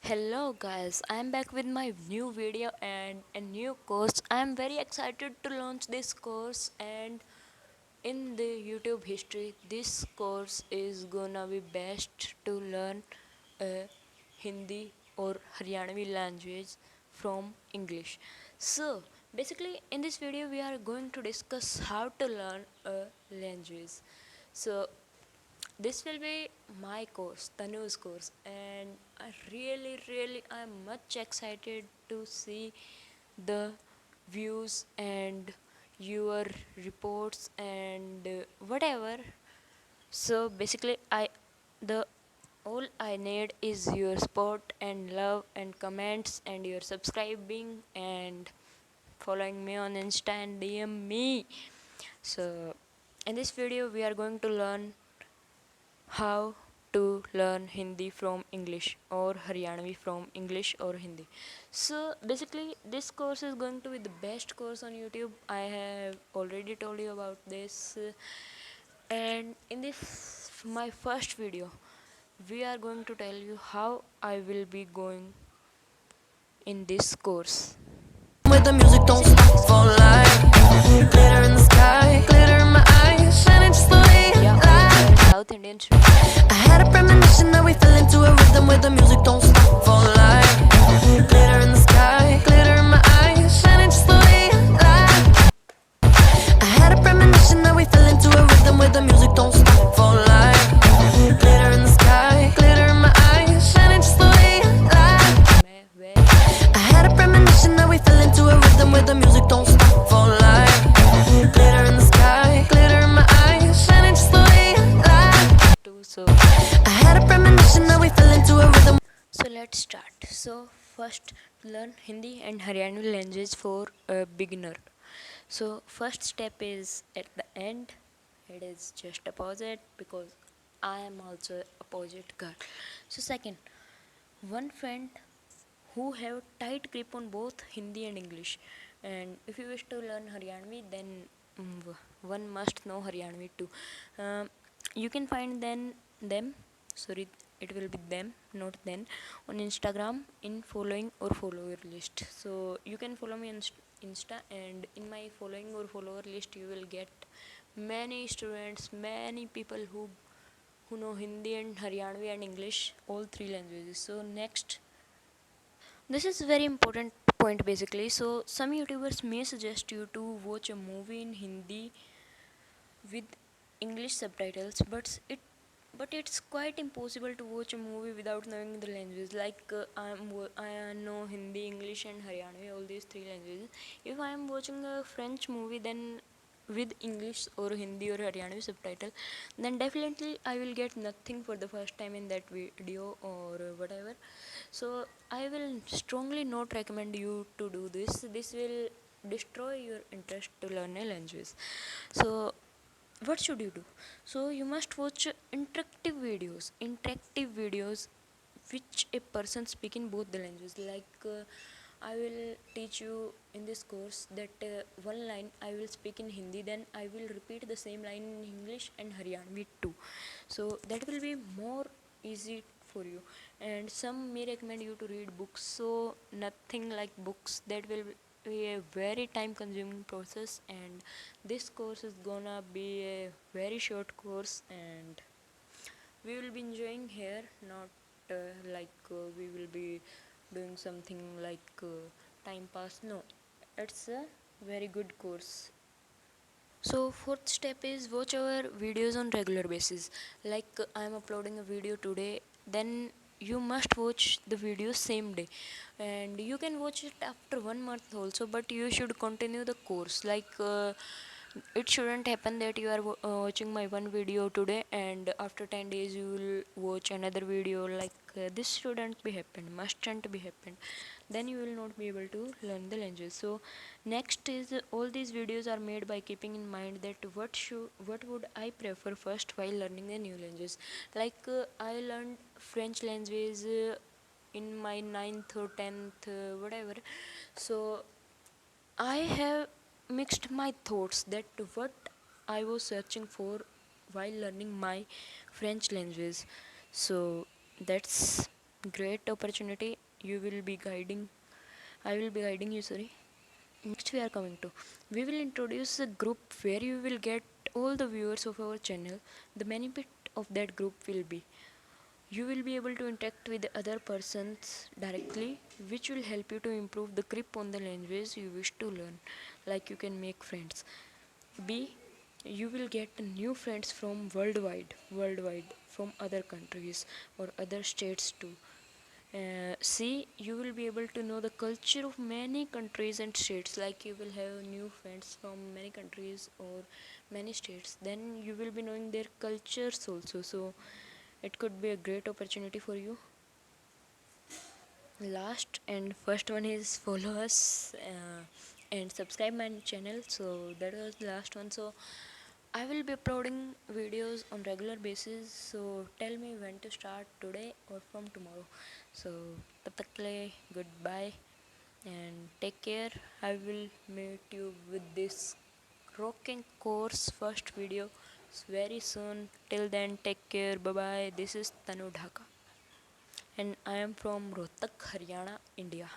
Hello guys, I'm back with my new video and a new course. I'm very excited to launch this course, and in the YouTube history this course is gonna be best to learn Hindi or Haryanvi language from English. So basically in this video we are going to discuss how to learn a language. So this will be my course, Tanu's course, and I'm much excited to see the views and your reports and whatever. So basically, the all I need is your support and love and comments and your subscribing and following me on Insta and DM me. So in this video, we are going to learn how to learn Hindi from English or Haryanvi from English or Hindi. So basically this course is going to be the best course on YouTube. I have already told you about this, and in this my first video we are going to tell you how I will be going in this course. With the music don't stop for life. Glitter in the sky, glitter in my eyes, shining just the way you Yeah, like. South Indian student. I had a premonition that we fell into a rhythm where the music don't stop for life. Glitter in the sky, glitter in my eyes, shining just the way you like. I had a premonition that we fell into a rhythm where the music don't stop for life. Glitter in the sky, glitter in my eyes, shining just the way you like. Where I had a premonition that we fell into a rhythm where the music don't stop for life. Glitter in the sky, glitter in my eyes, shining just the way you like. to so I had a premonition that we fell into a rhythm. So let's start. So first learn Hindi and Haryanvi language for a beginner. So first step is at the end. It is just opposite because I am also opposite girl. So second, one friend who have tight grip on both Hindi and English. And if you wish to learn Haryanvi, then one must know Haryanvi too. You can find them. Sorry, it will be them, not then, on Instagram in following or follower list. So you can follow me on Insta, and in my following or follower list, you will get many students, many people who know Hindi and Haryanvi and English, all three languages. So next, this is a very important point basically. So some YouTubers may suggest you to watch a movie in Hindi with English subtitles, but it's quite impossible to watch a movie without knowing the language. Like I know Hindi, English, and Haryanvi, all these three languages. If I am watching a French movie, then with English or Hindi or Haryanvi subtitle, then definitely I will get nothing for the first time in that video or whatever. So I will strongly not recommend you to do this. This will destroy your interest to learn a language. So what should you do? So you must watch interactive videos which a person speak in both the languages. Like I will teach you in this course that one line I will speak in Hindi, then I will repeat the same line in English and Haryanvi too. So that will be more easy for you. And some may recommend you to read books. So nothing like books. That will be a very time consuming process, and this course is gonna be a very short course, and we will be enjoying here, not we will be doing something like time pass. No, it's a very good course. So fourth step is watch our videos on regular basis. Like I am uploading a video today, then you must watch the video same day, and you can watch it after 1 month also, but you should continue the course. Like it shouldn't happen that you are watching my one video today and after 10 days you will watch another video. Like this shouldn't be happen, mustn't be happen, then you will not be able to learn the language. So next is all these videos are made by keeping in mind that what would I prefer first while learning a new language. Like I learned French language in my 9th or 10th whatever. So I have mixed my thoughts that what I was searching for while learning my French language. So that's great opportunity. You will be guiding I will be guiding you, sorry. Next we are coming to, we will introduce a group where you will get all the viewers of our channel. The benefit of that group will be, you will be able to interact with other persons directly, which will help you to improve the grip on the language you wish to learn. Like you can make friends. B, you will get new friends from worldwide, from other countries or other states too. C, you will be able to know the culture of many countries and states. Like you will have new friends from many countries or many states. Then you will be knowing their cultures also. So it could be a great opportunity for you. Last and first one is follow us and subscribe my channel. So that was the last one. So I will be uploading videos on regular basis. So tell me when to start, today or from tomorrow. So tab tak ke liye goodbye and take care. I will meet you with this rocking course first video very soon. Till then, take care. Bye bye. This is Tanu Dhaka and I am from Rohtak, Haryana, India.